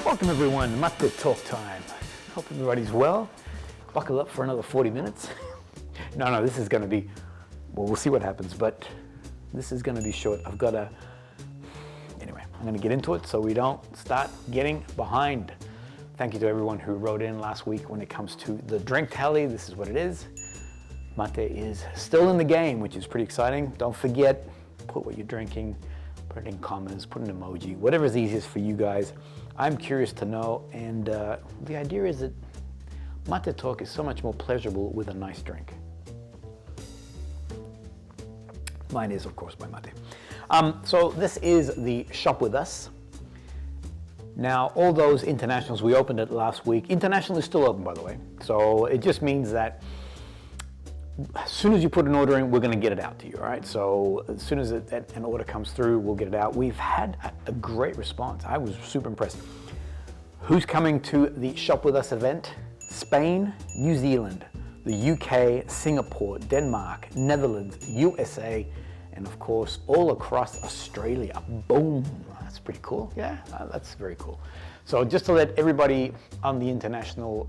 Welcome everyone, Maté talk time. Hope everybody's well. Buckle up for another 40 minutes. No, this is gonna be, well, we'll see what happens, but this is gonna be short. Anyway, I'm gonna get into it so we don't start getting behind. Thank you to everyone who wrote in last week when it comes to the drink tally. This is what it is. Maté is still in the game, which is pretty exciting. Don't forget, put what you're drinking, put it in comments, put an emoji, whatever's easiest for you guys. I'm curious to know, and the idea is that Maté talk is so much more pleasurable with a nice drink. Mine is, of course, by Maté. So this is the Shop With Us. Now, all those internationals, we opened it last week. International is still open, by the way. So it just means that as soon as you put an order in, we're going to get it out to you, all right? So as soon as an order comes through, we'll get it out. We've had a great response. I was super impressed. Who's coming to the Shop With Us event? Spain, New Zealand, the UK, Singapore, Denmark, Netherlands, USA, and of course, all across Australia. Boom. That's pretty cool. Yeah, that's very cool. So just to let everybody on the international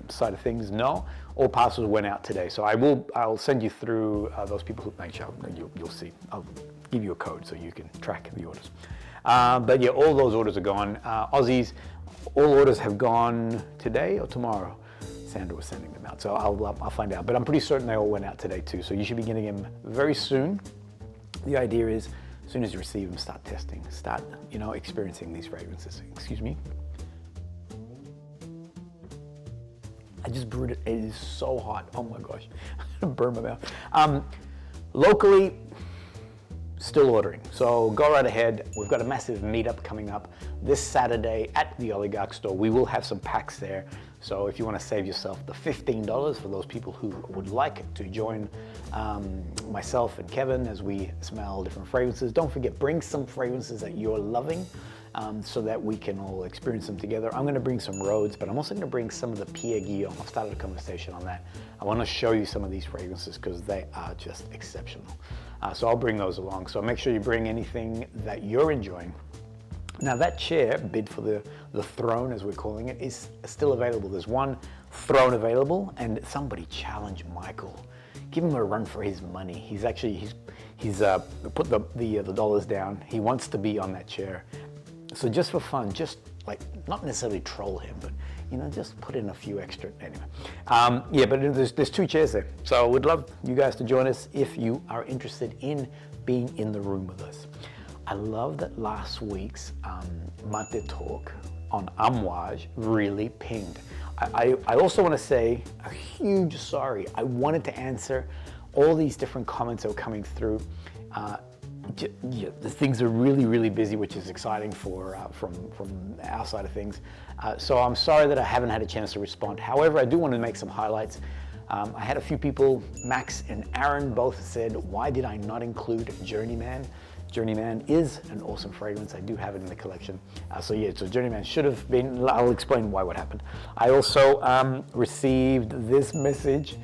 side of things know, all parcels went out today. So I'll send you through those people who make sure you'll see. I'll give you a code so you can track the orders. But yeah, all those orders are gone. Aussies, all orders have gone today or tomorrow. Sandra was sending them out, so I'll find out. But I'm pretty certain they all went out today too. So you should be getting them very soon. The idea is, as soon as you receive them, start testing, start, experiencing these fragrances. Excuse me. I just brewed it. It is so hot. Oh my gosh, I'm gonna burn my mouth. Locally, still ordering. So go right ahead. We've got a massive meetup coming up this Saturday at the Oligarch store. We will have some packs there. So if you want to save yourself the $15 for those people who would like to join myself and Kevin as we smell different fragrances, don't forget, bring some fragrances that you're loving so that we can all experience them together. I'm going to bring some Rhodes, but I'm also going to bring some of the Pierre Guillaume. I've started a conversation on that. I want to show you some of these fragrances because they are just exceptional. So I'll bring those along. So make sure you bring anything that you're enjoying. Now that chair, bid for the throne as we're calling it, is still available. There's one throne available, and somebody challenge Michael. Give him a run for his money. He's put the dollars down. He wants to be on that chair. So just for fun, just like, not necessarily troll him, but just put in a few extra, anyway. Yeah, but there's two chairs there. So we'd love you guys to join us if you are interested in being in the room with us. I love that last week's Maté talk on AMOUAGE really pinged. I also want to say a huge sorry. I wanted to answer all these different comments that were coming through. The things are really busy, which is exciting from our side of things. So I'm sorry that I haven't had a chance to respond. However, I do want to make some highlights. I had a few people, Max and Aaron both said, why did I not include Journeyman? Journeyman is an awesome fragrance. I do have it in the collection. So Journeyman should have been. I'll explain what happened. I also received this message,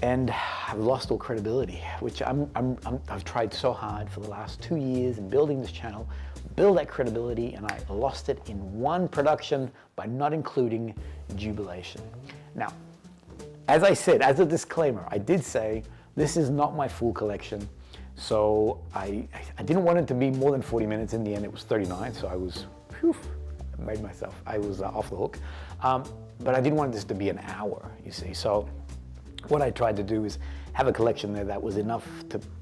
and I've lost all credibility, which I've tried so hard for the last 2 years in building this channel, build that credibility, and I lost it in one production by not including Jubilation. Now, as I said, as a disclaimer, I did say this is not my full collection. So I didn't want it to be more than 40 minutes. In the end, it was 39. So I was, I was off the hook. But I didn't want this to be an hour, you see. So what I tried to do is have a collection there that was enough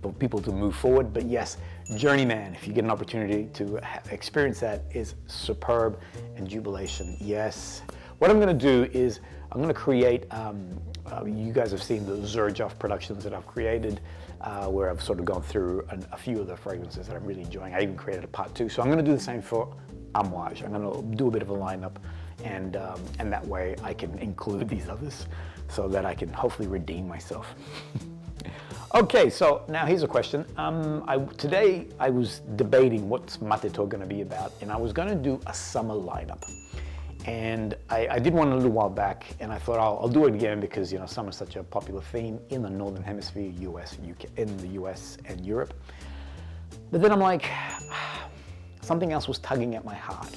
for people to move forward. But yes, Journeyman, if you get an opportunity to experience that, is superb. And Jubilation, yes. What I'm going to do is I'm going to create, you guys have seen the Zerjoff productions that I've created, where I've sort of gone through a few of the fragrances that I'm really enjoying. I even created a part 2. So I'm going to do the same for AMOUAGE. I'm going to do a bit of a lineup, and that way I can include these others so that I can hopefully redeem myself. Okay, so now here's a question. Today I was debating what's Maté talk going to be about, and I was going to do a summer lineup. And I did one a little while back, and I thought I'll do it again because summer's such a popular theme in the Northern Hemisphere, US, UK, in the US and Europe. But then I'm like, something else was tugging at my heart.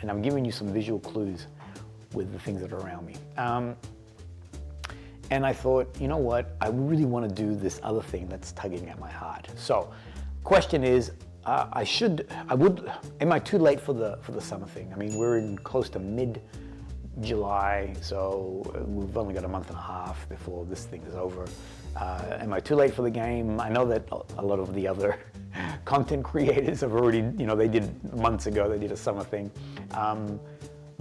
and I'm giving you some visual clues with the things that are around me. And I thought, you know what, I really want to do this other thing that's tugging at my heart. So, question is, am I too late for the summer thing? I mean, we're in close to mid-July, so we've only got a month and a half before this thing is over. Am I too late for the game? I know that a lot of the other content creators have already, you know, they did months ago, they did a summer thing.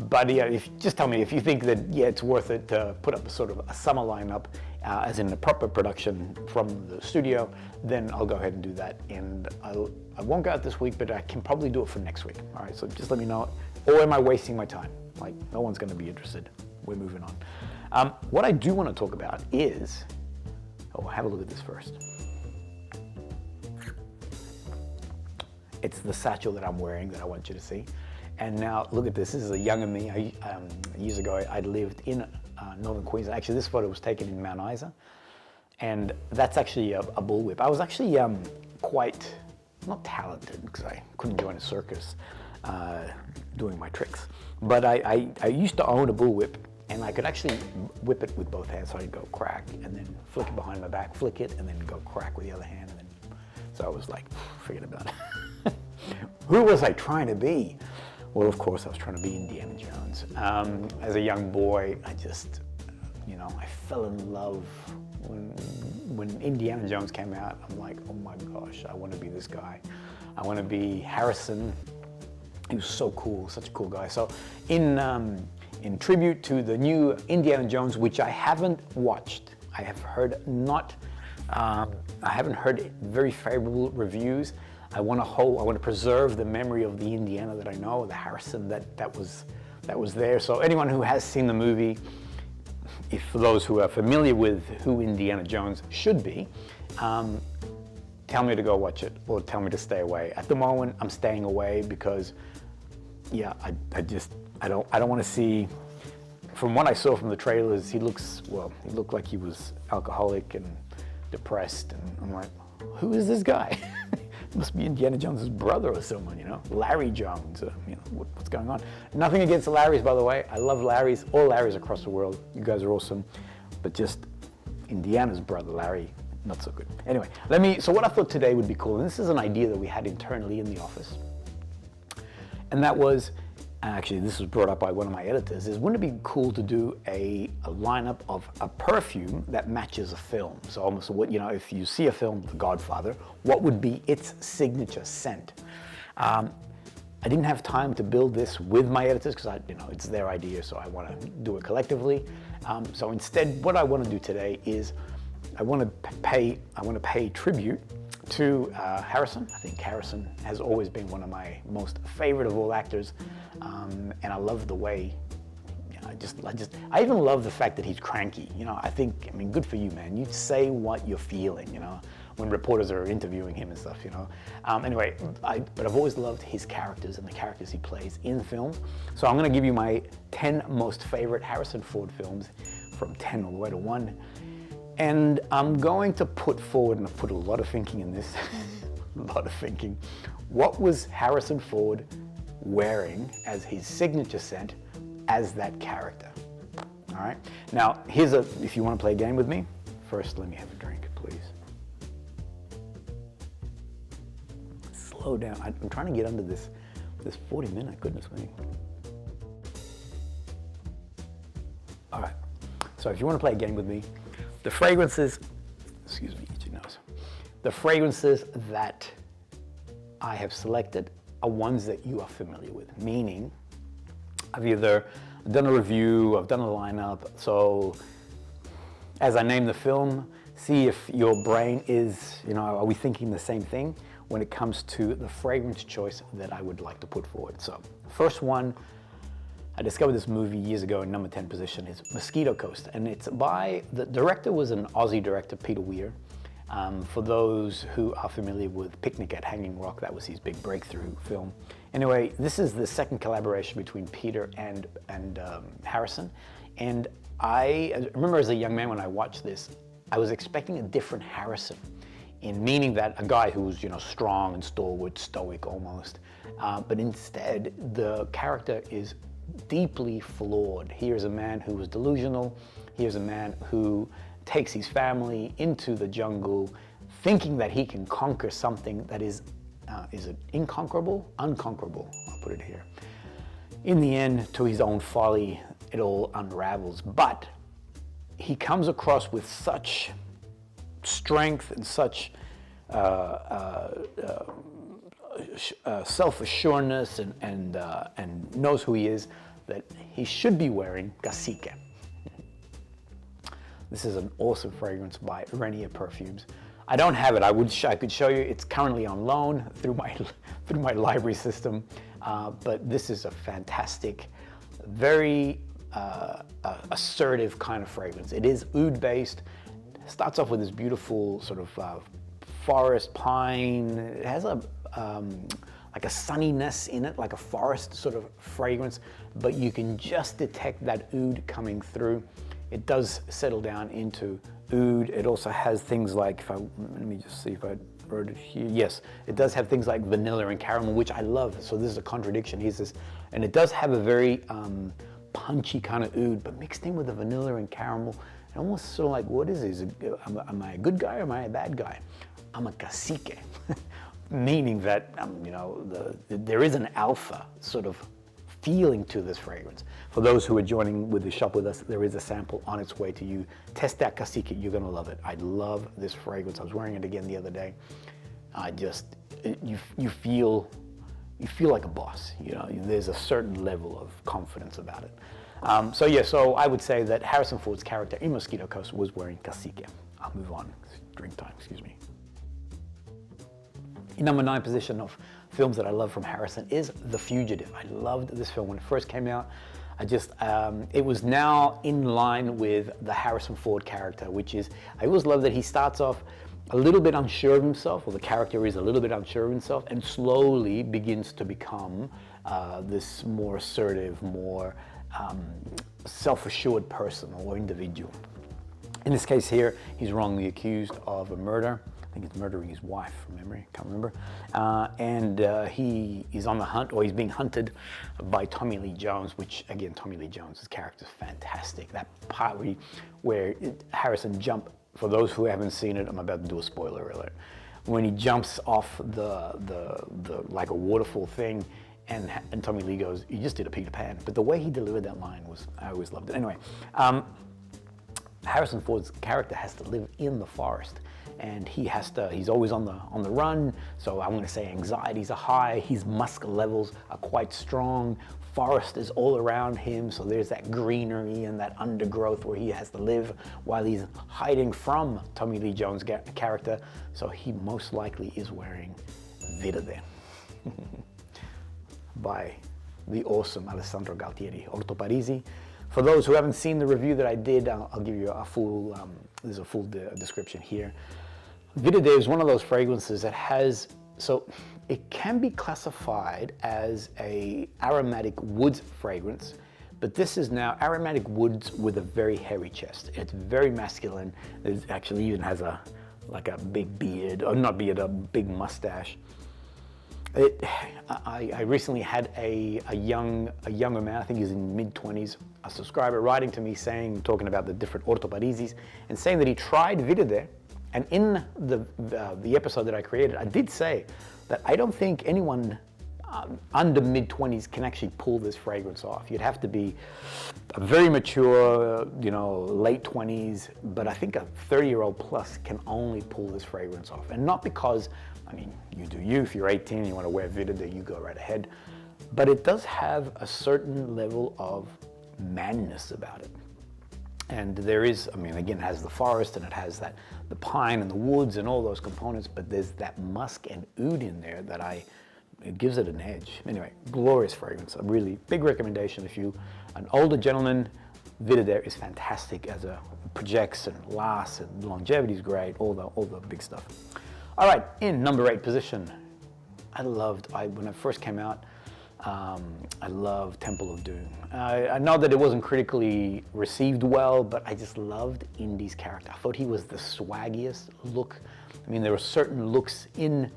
But yeah, just tell me if you think that, yeah, it's worth it to put up a sort of a summer lineup, as in a proper production from the studio, then I'll go ahead and do that. And I won't go out this week, but I can probably do it for next week. All right, so just let me know. Or am I wasting my time? Like, no one's gonna be interested. We're moving on. What I do wanna talk about is, have a look at this first. It's the satchel that I'm wearing that I want you to see. And now look at this. This is a younger me. Years ago, I lived in northern Queensland. Actually, this photo was taken in Mount Isa, and that's actually a bullwhip. I was actually quite not talented because I couldn't join a circus doing my tricks. But I used to own a bullwhip, and I could actually whip it with both hands. So I'd go crack and then flick it behind my back, flick it, and then go crack with the other hand. And then, so I was like, forget about it. Who was I trying to be? Well, of course, I was trying to be Indiana Jones. As a young boy, I just, you know, I fell in love when Indiana Jones came out. I'm like, oh my gosh, I want to be this guy. I want to be Harrison. He was so cool, such a cool guy. So in tribute to the new Indiana Jones, which I haven't watched, I have heard I haven't heard very favorable reviews. I want to preserve the memory of the Indiana that I know, the Harrison that was there. So anyone who has seen the movie, for those who are familiar with who Indiana Jones should be, tell me to go watch it or tell me to stay away. At the moment, I'm staying away because, yeah, I don't want to see. From what I saw from the trailers, he looked like he was alcoholic and depressed, and I'm like, who is this guy? Must be Indiana Jones's brother or someone, you know? Larry Jones, you know, what's going on? Nothing against the Larrys, by the way. I love Larrys, all Larrys across the world. You guys are awesome. But just Indiana's brother, Larry, not so good. Anyway, so what I thought today would be cool, and this is an idea that we had internally in the office, and that was, actually this was brought up by one of my editors, is wouldn't it be cool to do a lineup of a perfume that matches a film? So almost what, you know, if you see a film, The Godfather, what would be its signature scent? I didn't have time to build this with my editors because it's their idea, so I want to do it collectively. So instead, what I want to do today is I want to pay tribute to Harrison. I think Harrison has always been one of my most favorite of all actors, and I love the way, you know, I even love the fact that he's cranky. You know, I mean, good for you, man. You say what you're feeling, you know, when reporters are interviewing him and stuff, you know. Anyway, but I've always loved his characters and the characters he plays in films. So I'm going to give you my 10 most favorite Harrison Ford films, from 10 all the way to 1. And I'm going to put forward, and I've put a lot of thinking in this, a lot of thinking, what was Harrison Ford wearing as his signature scent as that character? All right. Now, if you want to play a game with me, first let me have a drink, please. Slow down. I'm trying to get under this 40-minute, goodness me. All right. So if you want to play a game with me, the fragrances, excuse me, itchy nose. The fragrances that I have selected are ones that you are familiar with, meaning I've either done a review, I've done a lineup, so as I name the film, see if your brain is, you know, are we thinking the same thing when it comes to the fragrance choice that I would like to put forward. So, first one, I discovered this movie years ago in number 10 position, is Mosquito Coast, and it's by, the director was an Aussie director, Peter Weir. For those who are familiar with Picnic at Hanging Rock, that was his big breakthrough film. Anyway, this is the second collaboration between Peter and Harrison, and I remember as a young man when I watched this, I was expecting a different Harrison in meaning that a guy who's, you know, strong and stalwart, stoic almost, but instead the character is deeply flawed. Here's a man who is delusional. Here's a man who takes his family into the jungle thinking that he can conquer something that is it inconquerable? Unconquerable, I'll put it here. In the end, to his own folly, it all unravels. But he comes across with such strength and such self-assuredness and knows who he is, that he should be wearing CACIQUE. This is an awesome fragrance by RENIER Perfumes. I don't have it. I could show you. It's currently on loan through my library system, but this is a fantastic, very assertive kind of fragrance. It is oud based. Starts off with this beautiful sort of forest pine. It has a like a sunniness in it, like a forest sort of fragrance, but you can just detect that oud coming through. It does settle down into oud. It also has things like, let me just see if I wrote it here. Yes, it does have things like vanilla and caramel, which I love. So this is a contradiction. Here's this, and it does have a very punchy kind of oud, but mixed in with the vanilla and caramel. And almost sort of like, what is this? Am I a good guy or am I a bad guy? I'm a cacique, meaning that you know, there is an alpha sort of feeling to this fragrance. For those who are joining with the shop with us, there is a sample on its way to you. Test that CACIQUE, you're gonna love it. I love this fragrance. I was wearing it again the other day. You feel like a boss. You know, there's a certain level of confidence about it. So I would say that Harrison Ford's character in Mosquito Coast was wearing CACIQUE. I'll move on. Drink time, excuse me. In number 9 position of films that I love from Harrison is The Fugitive. I loved this film when it first came out. It was now in line with the Harrison Ford character, which is, I always love that he starts off a little bit unsure of himself, or the character is a little bit unsure of himself, and slowly begins to become this more assertive, more self-assured person or individual. In this case here, he's wrongly accused of a murder. I think it's murdering his wife from memory, can't remember. He is on the hunt, or he's being hunted by Tommy Lee Jones, which again, Tommy Lee Jones' character is fantastic. That part where Harrison jumped, for those who haven't seen it, I'm about to do a spoiler alert. When he jumps off the like a waterfall thing, and Tommy Lee goes, "You just did a Peter Pan." But the way he delivered that line was, I always loved it. Anyway, Harrison Ford's character has to live in the forest, and he's always on the run. So I'm going to say anxieties are high. His musk levels are quite strong. Forest is all around him, so there's that greenery and that undergrowth where he has to live while he's hiding from Tommy Lee Jones' character. So he most likely is wearing VIRIDE by the awesome Alessandro Galtieri, ORTO PARISI. For those who haven't seen the review that I did, I'll give you a full, there's a full description here. VIRIDE is one of those fragrances that has, so it can be classified as a aromatic woods fragrance, but this is now aromatic woods with a very hairy chest. It's very masculine. It actually even has like a big beard, or not beard, a big mustache. I recently had a younger man, I think he's in mid-20s, a subscriber writing to me talking about the different ORTO PARISIs, and saying that he tried VIRIDE. And in the episode that I created, I did say that I don't think anyone under mid-20s can actually pull this fragrance off. You'd have to be a very mature, you know, late 20s, but I think a 30-year-old plus can only pull this fragrance off. And not because, I mean, you do you. If you're 18 and you want to wear VIRIDE, you go right ahead. But it does have a certain level of manness about it. And there is, I mean, again, it has the forest and it has the pine and the woods and all those components, but there's that musk and oud in there that it gives it an edge. Anyway, glorious fragrance. A really big recommendation if an older gentleman. VIRIDE is fantastic as projects and lasts, and longevity is great, all the big stuff. All right, in number 8 position, when it first came out, I love Temple of Doom. I know that it wasn't critically received well, but I just loved Indy's character. I thought he was the swaggiest look I mean, there were certain looks in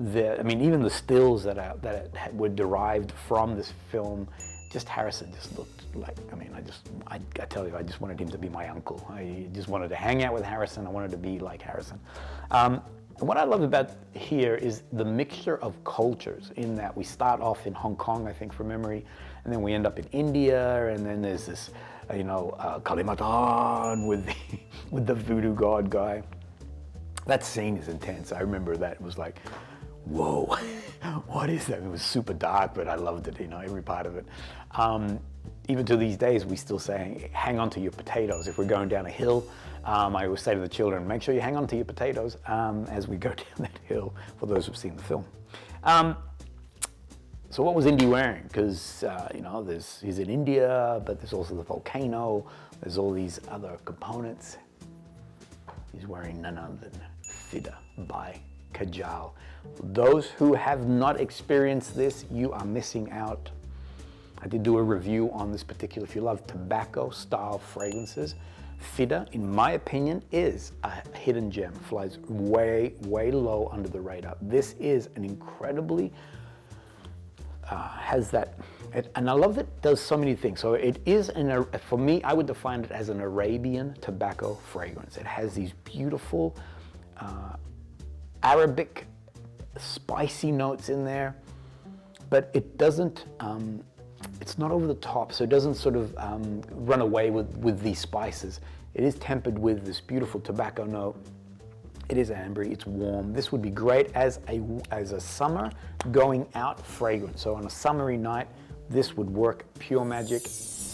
I mean, even the stills that were derived from this film, just Harrison just looked like, I mean, I tell you, I just wanted him to be my uncle. I just wanted to hang out with Harrison. I wanted to be like Harrison. And what I love about here is the mixture of cultures, in that we start off in Hong Kong, I think, from memory, and then we end up in India, and then there's this, you know, Kalimantan with the voodoo god guy. That scene is intense. I remember that. It was like, whoa, what is that? It was super dark, but I loved it, you know, every part of it. Even to these days, we still say, hang on to your potatoes. If we're going down a hill, I always say to the children, make sure you hang on to your potatoes as we go down that hill, for those who've seen the film. So what was Indy wearing? Because, you know, he's in India, but there's also the volcano. There's all these other components. He's wearing none other than FIDDAH by KAJAL. Those who have not experienced this, you are missing out. I did do a review on this particular, if you love tobacco style fragrances, FIDDAH, in my opinion, is a hidden gem. Flies way, way low under the radar. This is an incredibly, has that, and I love that it does so many things. So it is, for me, I would define it as an Arabian tobacco fragrance. It has these beautiful Arabic spicy notes in there, but it doesn't, it's not over the top, so it doesn't sort of run away with these spices. It is tempered with this beautiful tobacco note. It is ambery, it's warm. This would be great as a summer going out fragrance. So on a summery night, this would work pure magic.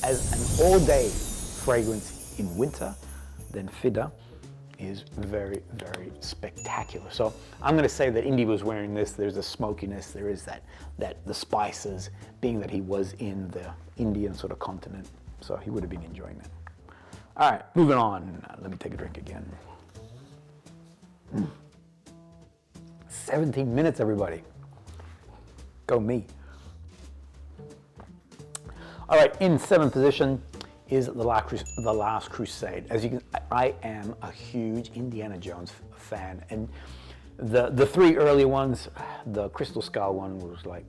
As an all-day fragrance in winter, then FIDDAH is very, very spectacular. So I'm going to say that Indy was wearing this. There's a smokiness. There is the spices, being that he was in the Indian sort of continent. So he would have been enjoying that. All right, moving on. Let me take a drink again. 17 minutes, everybody. Go me. All right, in 7th position is The Last Crusade. As you can, I am a huge Indiana Jones fan, and the 3 early ones, the Crystal Skull one was like,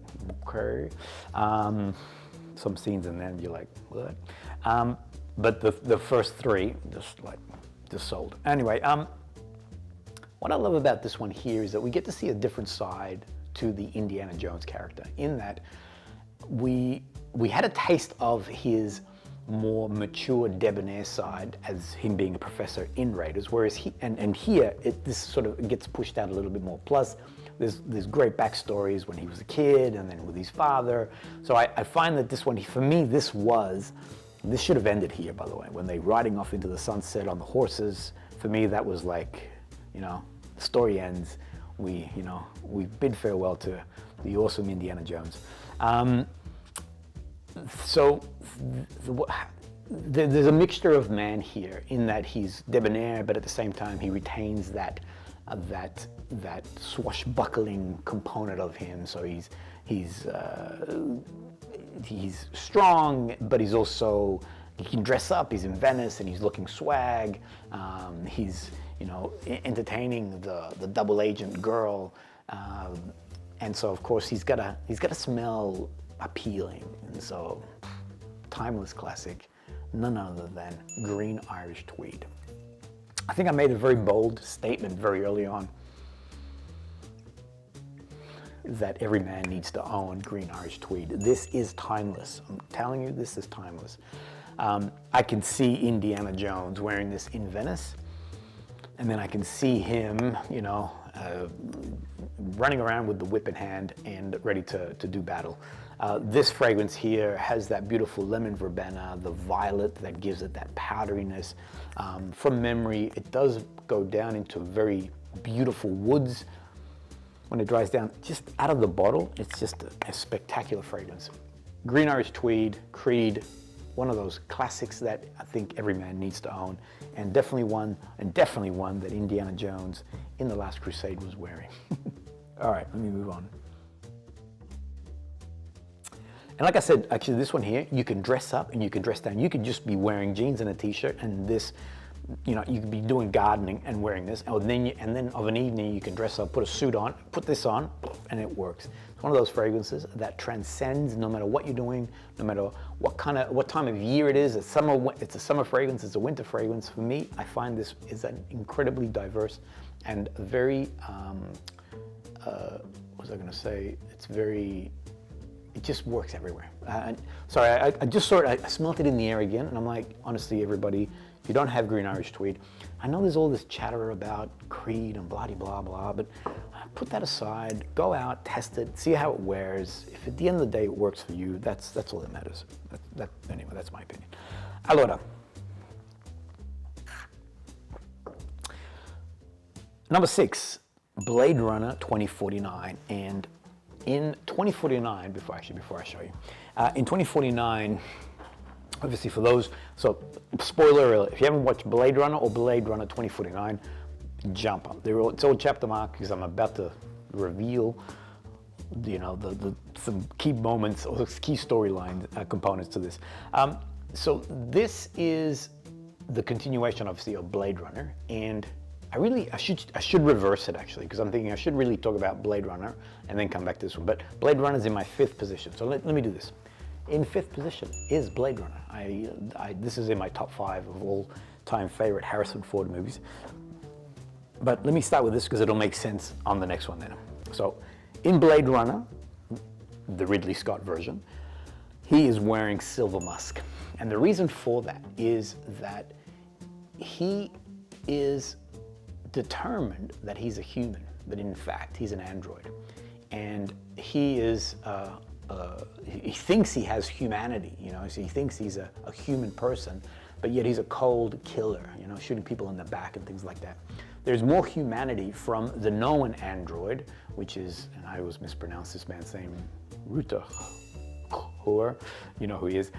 okay, some scenes in there you're like, what? But the first 3 just sold. Anyway, what I love about this one here is that we get to see a different side to the Indiana Jones character, in that we had a taste of his more mature, debonair side as him being a professor in Raiders, whereas here this sort of gets pushed out a little bit more. Plus, there's great backstories when he was a kid and then with his father. So I find that this one, for me, this should have ended here, by the way, when they riding off into the sunset on the horses. For me, that was like, you know, the story ends. We bid farewell to the awesome Indiana Jones. So there's a mixture of man here, in that he's debonair, but at the same time he retains that swashbuckling component of him. So he's strong, but he can dress up. He's in Venice and he's looking swag. He's, you know, entertaining the double agent girl, and so of course he's got to smell appealing. And so, timeless classic, none other than Green Irish Tweed. I think I made a very bold statement very early on that every man needs to own Green Irish Tweed. This is timeless. I'm telling you, this is timeless. I can see Indiana Jones wearing this in Venice, and then I can see him, you know, running around with the whip in hand and ready to do battle. This fragrance here has that beautiful lemon verbena, the violet that gives it that powderiness. From memory, it does go down into very beautiful woods. When it dries down, just out of the bottle, it's just a spectacular fragrance. Green Irish Tweed, Creed, one of those classics that I think every man needs to own, and definitely one that Indiana Jones in The Last Crusade was wearing. All right, let me move on. And like I said, actually this one here, you can dress up and you can dress down. You could just be wearing jeans and a t-shirt, and this you know, you could be doing gardening and wearing this, and then of an evening you can dress up, put a suit on, put this on, and it works. It's one of those fragrances that transcends no matter what you're doing, no matter what time of year it is. It's a summer fragrance, it's a winter fragrance. For me, I find this is an incredibly diverse and very, what was I going to say? It just works everywhere. Sorry, I just saw it, I smelled it in the air again, and I'm like, honestly, everybody, if you don't have Green Irish Tweed, I know there's all this chatter about Creed and blah, blah, blah, but put that aside, go out, test it, see how it wears. If at the end of the day it works for you, that's all that matters. Anyway, that's my opinion. Allora, number 6, Blade Runner 2049, and in 2049, before I show you, in 2049, obviously for those, so spoiler alert, if you haven't watched Blade Runner or Blade Runner 2049, jump up. It's all chapter mark because I'm about to reveal, you know, some key moments or key storyline components to this. So this is the continuation, obviously, of Blade Runner, and I should reverse it actually, because I'm thinking I should really talk about Blade Runner and then come back to this one. But Blade Runner is in my 5th position, so let me do this. In 5th position is Blade Runner. This is in my top 5 of all time favorite Harrison Ford movies. But let me start with this because it'll make sense on the next one then. So in Blade Runner, the Ridley Scott version, he is wearing silver musk. And the reason for that is that he is determined that he's a human, but in fact he's an android. And he is, he thinks he has humanity, you know, so he thinks he's a human person, but yet he's a cold killer, you know, shooting people in the back and things like that. There's more humanity from the known android, which is, and I always mispronounce this man's name, Ruta, you know who he is.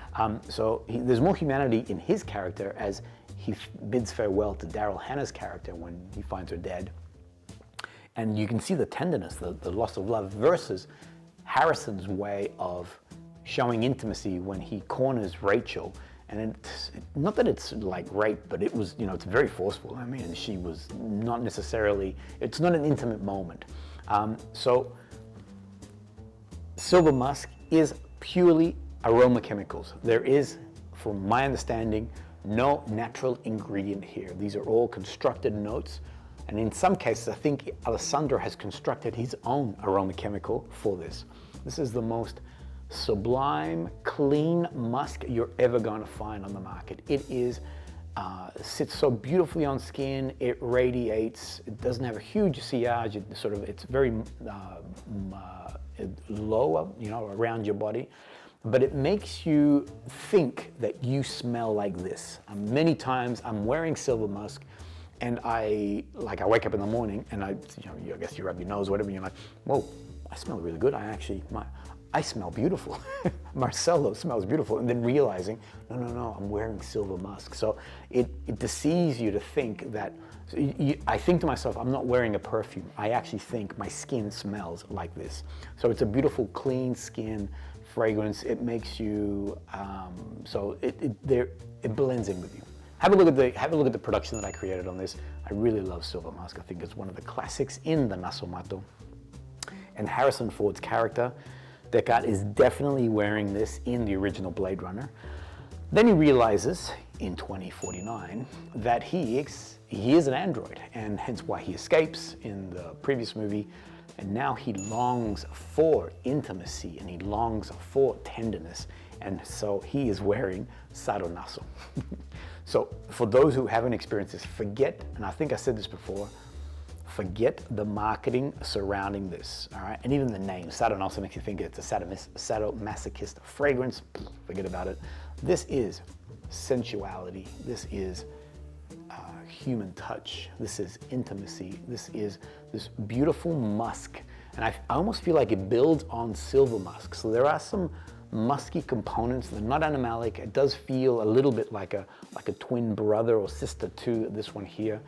There's more humanity in his character as he bids farewell to Daryl Hannah's character when he finds her dead. And you can see the tenderness, the loss of love, versus Harrison's way of showing intimacy when he corners Rachel. And not that it's like rape, but it was, you know, it's very forceful. I mean, she was not necessarily, it's not an intimate moment. So silver musk is purely aroma chemicals. There is, from my understanding, no natural ingredient here. These are all constructed notes. And in some cases, I think Alessandro has constructed his own aroma chemical for this. This is the most sublime, clean musk you're ever going to find on the market. It is, sits so beautifully on skin, it radiates, it doesn't have a huge sillage, it's very low, you know, around your body, but it makes you think that you smell like this. Many times I'm wearing silver musk, and I wake up in the morning and I guess you rub your nose or whatever, and you're like, whoa, I smell really good. I smell beautiful. Marcelo smells beautiful. And then realizing, no, I'm wearing silver musk. So it deceives you to think that, I think to myself, I'm not wearing a perfume. I actually think my skin smells like this. So it's a beautiful, clean skin fragrance. It makes you, it blends in with you. Have a look at the production that I created on this. I really love silver musk. I think it's one of the classics in the NASOMATTO. And Harrison Ford's character, Deckard, is definitely wearing this in the original Blade Runner. Then he realizes in 2049 that he is an android, and hence why he escapes in the previous movie. And now he longs for intimacy and he longs for tenderness. And so he is wearing SADONASO. So for those who haven't experienced this, forget, and I think I said this before, forget the marketing surrounding this, all right? And even the name, SADONASO, makes you think it's a sadomasochist fragrance. Forget about it. This is sensuality. This is human touch. This is intimacy. This is this beautiful musk. And I almost feel like it builds on silver musk. So there are some musky components. They're not animalic. It does feel a little bit like a twin brother or sister to this one here.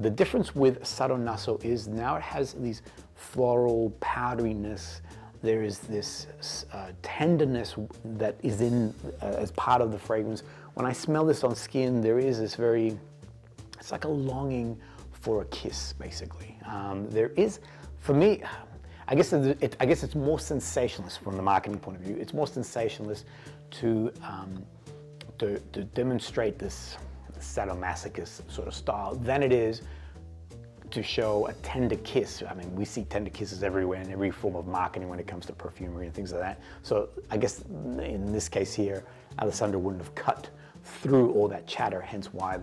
The difference with SADONASO is now it has these floral powderiness. There is this tenderness that is in as part of the fragrance. When I smell this on skin, there is this very It's like a longing for a kiss, basically. There is, for me, I guess it's more sensationalist from the marketing point of view. It's more sensationalist to demonstrate this sadomasochist sort of style than it is to show a tender kiss. I mean, we see tender kisses everywhere in every form of marketing when it comes to perfumery and things like that. So I guess in this case here, Alessandro wouldn't have cut through all that chatter, hence why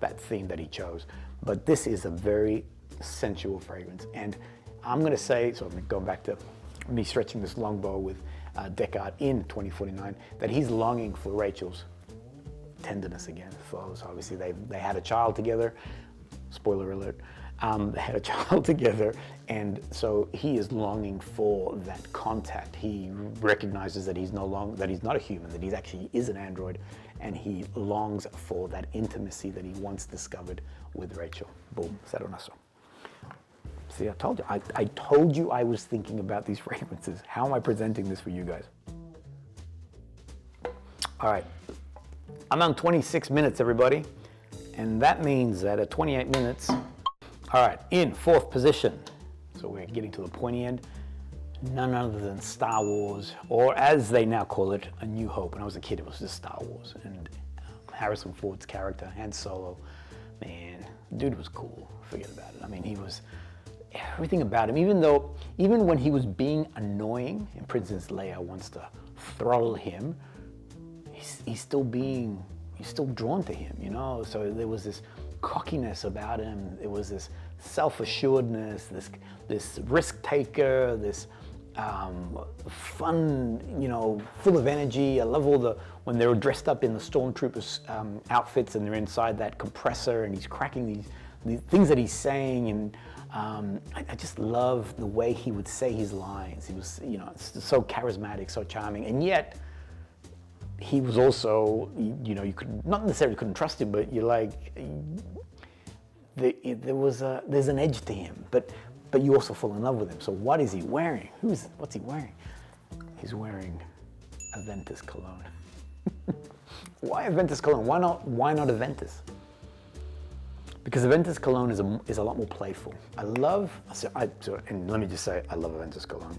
that theme that he chose. But this is a very sensual fragrance. And I'm gonna say, so I'm going back to me stretching this longbow with Deckard in 2049, that he's longing for Rachel's tenderness again. So obviously they had a child together, spoiler alert. They had a child together, and so he is longing for that contact. He recognizes that he's not a human, that he actually is an android, and he longs for that intimacy that he once discovered with Rachel. Boom, SADONASO. See, I told you. I told you I was thinking about these fragrances. How am I presenting this for you guys? All right, I'm on 26 minutes, everybody, and that means that at 28 minutes, all right, in fourth position, so we're getting to the pointy end, none other than Star Wars, or as they now call it, A New Hope. When I was a kid, it was just Star Wars. And Harrison Ford's character, Han Solo, man, dude was cool. Forget about it. I mean, he was, everything about him, even when he was being annoying, and Princess Leia wants to throttle him, he's still drawn to him, you know? So there was this cockiness about him. It was this self-assuredness, this risk taker, this fun, you know, full of energy. I love when they were dressed up in the stormtroopers outfits and they're inside that compressor and he's cracking these things that he's saying, and I just love the way he would say his lines. He was, you know, so charismatic, so charming, and yet he was also, you know, you could not necessarily couldn't trust him, but you're like, there's an edge to him, but you also fall in love with him. So what is he wearing? What's he wearing? He's wearing AVENTUS cologne. Why AVENTUS cologne? Why not AVENTUS? Because AVENTUS cologne is a lot more playful. And let me just say, I love AVENTUS cologne.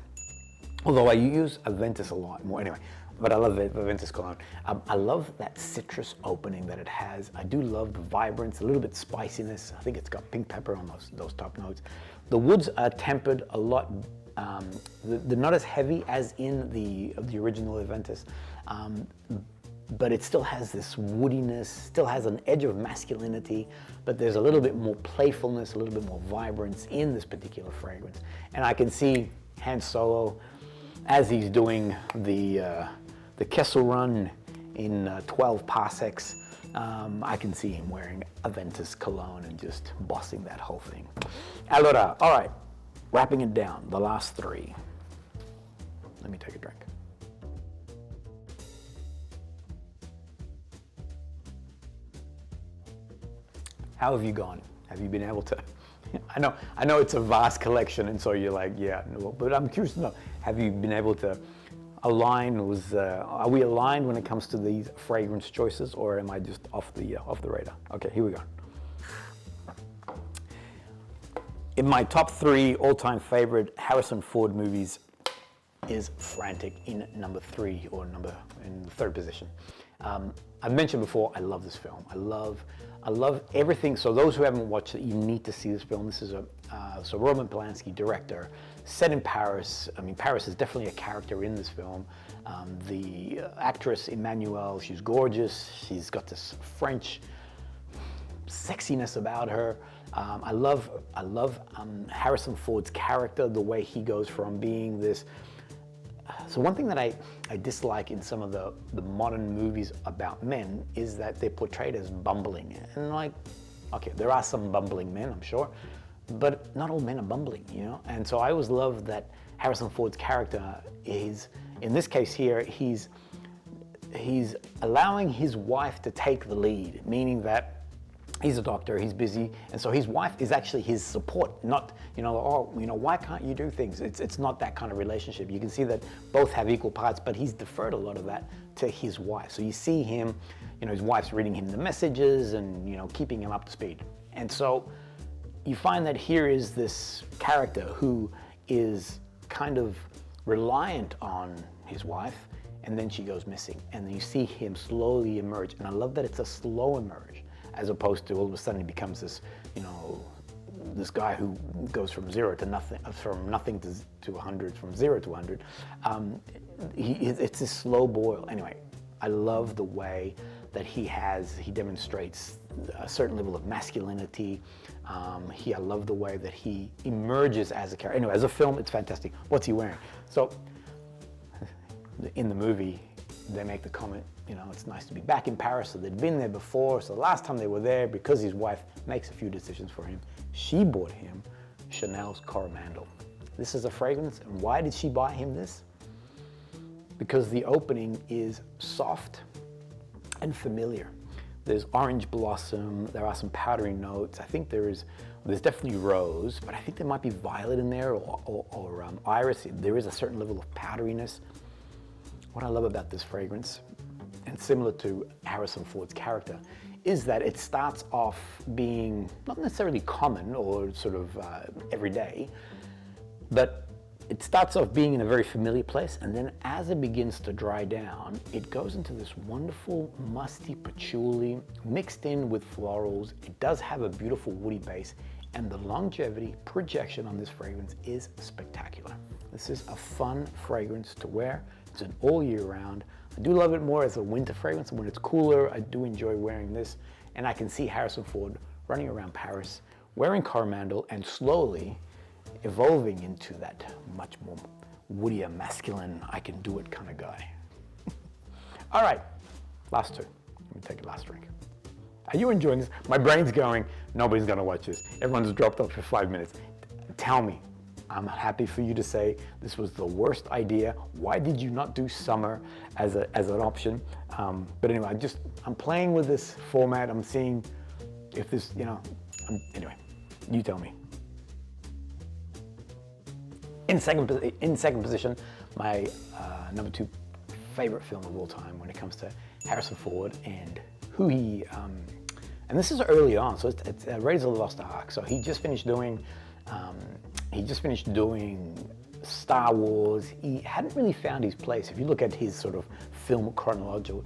Although I use AVENTUS a lot more anyway. But I love AVENTUS cologne. I love that citrus opening that it has. I do love the vibrance, a little bit spiciness. I think it's got pink pepper on those top notes. The woods are tempered a lot. They're not as heavy as in the original AVENTUS, but it still has this woodiness, still has an edge of masculinity, but there's a little bit more playfulness, a little bit more vibrance in this particular fragrance. And I can see Han Solo, as he's doing the Kessel Run in 12 parsecs, I can see him wearing AVENTUS cologne and just bossing that whole thing. Allora, all right, wrapping it down, the last three. Let me take a drink. How have you gone? Have you been able to? I know it's a vast collection, and so you're like, yeah, no, but I'm curious to know, have you been able to align? Are we aligned when it comes to these fragrance choices, or am I just off the radar? Okay, here we go. In my top 3 all-time favorite Harrison Ford movies is Frantic in number 3, or in the 3rd position. I've mentioned before, I love this film. I love everything. So those who haven't watched it, you need to see this film. This is so Roman Polanski, director, set in Paris. I mean, Paris is definitely a character in this film. The actress Emmanuelle, she's gorgeous. She's got this French sexiness about her. I love Harrison Ford's character, the way he goes from being this. So one thing that I dislike in some of the modern movies about men is that they're portrayed as bumbling. And like, okay, there are some bumbling men, I'm sure, but not all men are bumbling, you know? And so I always love that Harrison Ford's character is, in this case here, he's allowing his wife to take the lead, meaning that he's a doctor, he's busy, and so his wife is actually his support, not, why can't you do things? It's not that kind of relationship. You can see that both have equal parts, but he's deferred a lot of that to his wife. So you see him, his wife's reading him the messages and, keeping him up to speed. And so you find that here is this character who is kind of reliant on his wife, and then she goes missing. And then you see him slowly emerge. And I love that it's a slow emerge, as opposed to all of a sudden he becomes this, you know, this guy who goes from zero to nothing, from nothing to 100, from 0 to 100. It's this slow boil. Anyway, I love the way that he demonstrates a certain level of masculinity. I love the way that he emerges as a character. Anyway, as a film, it's fantastic. What's he wearing? So, in the movie, they make the comment, you know, it's nice to be back in Paris. So they'd been there before. So the last time they were there, because his wife makes a few decisions for him, she bought him Chanel's Coromandel. This is a fragrance. And why did she buy him this? Because the opening is soft and familiar. There's orange blossom, there are some powdery notes. I think there's definitely rose, but I think there might be violet in there or iris. There is a certain level of powderiness. What I love about this fragrance, and similar to Harrison Ford's character, is that it starts off being not necessarily common or sort of everyday, but it starts off being in a very familiar place, and then as it begins to dry down, it goes into this wonderful musty patchouli mixed in with florals. It does have a beautiful woody base, and the longevity projection on this fragrance is spectacular. This is a fun fragrance to wear. It's an all year round. I do love it more as a winter fragrance. When it's cooler, I do enjoy wearing this, and I can see Harrison Ford running around Paris wearing Coromandel and slowly evolving into that much more woodier, masculine, I can do it kind of guy. All right, last two. Let me take a last drink. Are you enjoying this? My brain's going, nobody's gonna watch this. Everyone's dropped off for 5 minutes. Tell me, I'm happy for you to say this was the worst idea. Why did you not do summer as an option? But anyway, I'm playing with this format. I'm seeing if this, you know, anyway, you tell me. In second position, my number 2 favorite film of all time when it comes to Harrison Ford and who he, and this is early on, so it's Raiders of the Lost Ark. So he just finished doing Star Wars. He hadn't really found his place. If you look at his sort of film chronology,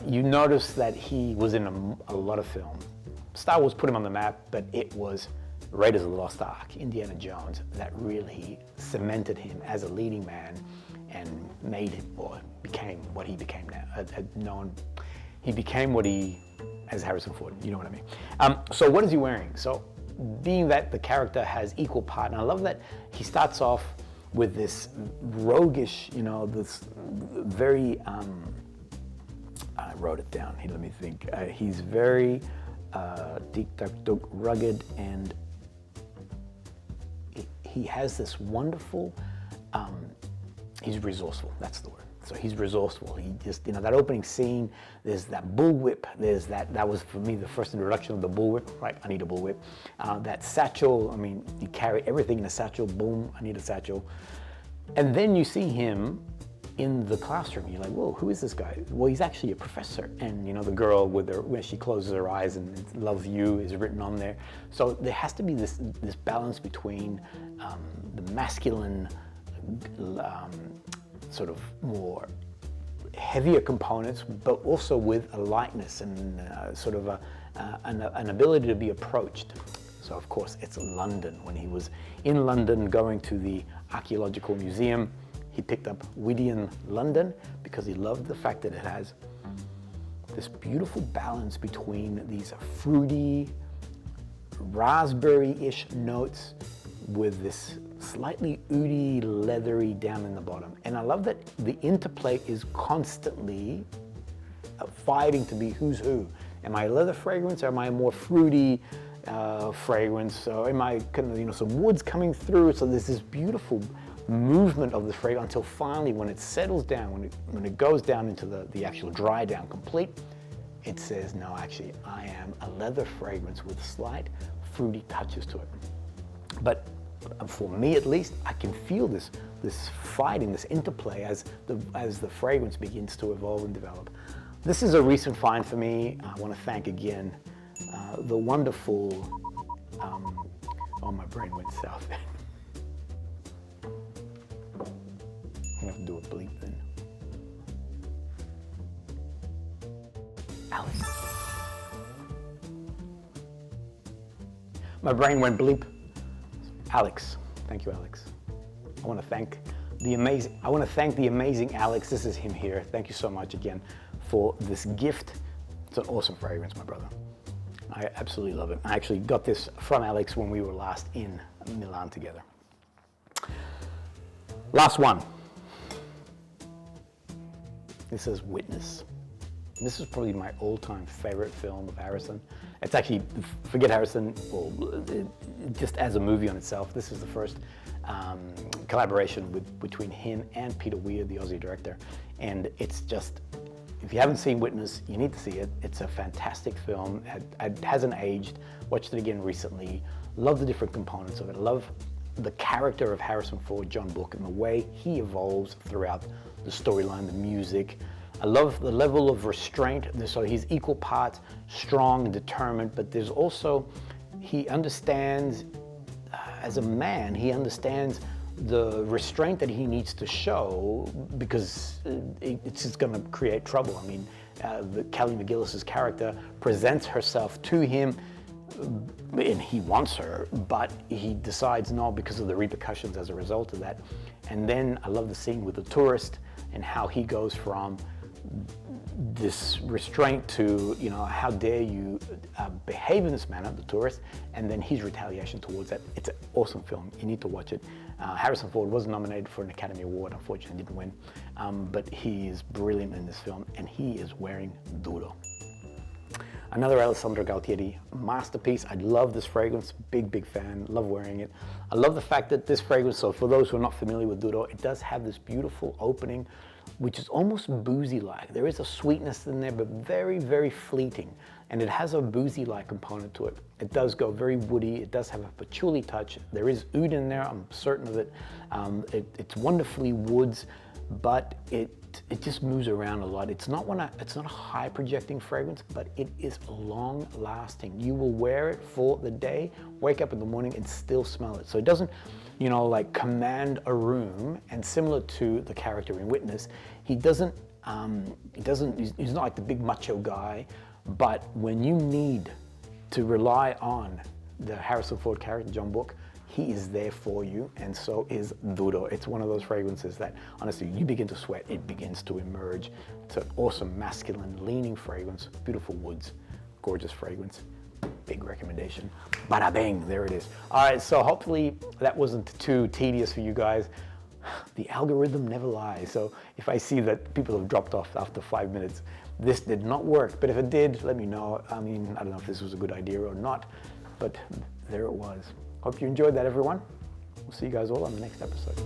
you notice that he was in a lot of films. Star Wars put him on the map, but it was Raiders of the Lost Ark, Indiana Jones, that really cemented him as a leading man and made him, or became what he became now. He became what he, as Harrison Ford, you know what I mean. So what is he wearing? So being that the character has equal part, and I love that he starts off with this roguish, you know, this very, I wrote it down here, let me think. He's very rugged, and he has this wonderful, he's resourceful, that's the word. So he's resourceful. He just, you know, that opening scene, there's that bullwhip, there's that was for me the first introduction of the bullwhip, right? I need a bullwhip. That satchel, I mean, you carry everything in a satchel, boom, I need a satchel. And then you see him in the classroom. You're like, whoa, who is this guy? Well, he's actually a professor. And you know, the girl with her, when she closes her eyes and love you is written on there. So there has to be this balance between the masculine, sort of more heavier components, but also with a lightness and sort of an ability to be approached. So of course it's London. When he was in London going to the Archaeological Museum, he picked up WIDIAN London because he loved the fact that it has this beautiful balance between these fruity, raspberry-ish notes with this slightly oudy, leathery down in the bottom. And I love that the interplay is constantly fighting to be who's who. Am I a leather fragrance, or am I a more fruity fragrance? Or am I kind of, you know, some woods coming through? So there's this beautiful movement of the fragrance until finally, when it settles down, when it goes down into the actual dry down complete, it says, no, actually, I am a leather fragrance with slight fruity touches to it. But for me, at least, I can feel this fighting, this interplay as the fragrance begins to evolve and develop. This is a recent find for me. I want to thank again the wonderful, oh, my brain went south. I'm going to do a bleep then. Alex. My brain went bleep. Alex. Thank you, Alex. I want to thank the amazing Alex. This is him here. Thank you so much again for this gift. It's an awesome fragrance, my brother. I absolutely love it. I actually got this from Alex when we were last in Milan together. Last one. This is Witness. This is probably my all-time favorite film of Harrison. It's actually, forget Harrison, or just as a movie on itself. This is the first collaboration between him and Peter Weir, the Aussie director. And it's just, if you haven't seen Witness, you need to see it. It's a fantastic film. It hasn't aged. Watched it again recently. Love the different components of it. I love the character of Harrison Ford, John Book, and the way he evolves throughout the storyline, the music. I love the level of restraint. So he's equal parts strong and determined, but there's also, he understands, as a man, he understands the restraint that he needs to show because it's just going to create trouble. I mean, Kelly McGillis's character presents herself to him and he wants her, but he decides no because of the repercussions as a result of that. And then I love the scene with the tourist and how he goes from this restraint to, you know, how dare you behave in this manner, the tourist, and then his retaliation towards that. It's an awesome film. You need to watch it. Harrison Ford was nominated for an Academy Award, unfortunately didn't win, but he is brilliant in this film, and he is wearing Duro. Another Alessandro Galtieri masterpiece. I love this fragrance, big fan, love wearing it. I love the fact that this fragrance, so for those who are not familiar with Duro, it does have this beautiful opening, which is almost boozy-like. There is a sweetness in there, but very fleeting. And it has a boozy-like component to it. It does go very woody. It does have a patchouli touch. There is oud in there, I'm certain of it. It's wonderfully woods, but it just moves around a lot. It's not a high projecting fragrance, but it is long lasting. You will wear it for the day, wake up in the morning and still smell it. So it doesn't, you know, like command a room, and similar to the character in Witness, he's not like the big macho guy, but when you need to rely on the Harrison Ford character, John Book, he is there for you, and so is Duro. It's one of those fragrances that, honestly, you begin to sweat, it begins to emerge. It's an awesome, masculine, leaning fragrance, beautiful woods, gorgeous fragrance. Big recommendation. Bada bang, there it is. All right, so hopefully that wasn't too tedious for you guys. The algorithm never lies, so if I see that people have dropped off after 5 minutes, this did not work, but if it did, let me know. I mean, I don't know if this was a good idea or not, but there it was. Hope you enjoyed that, everyone. We'll see you guys all on the next episode.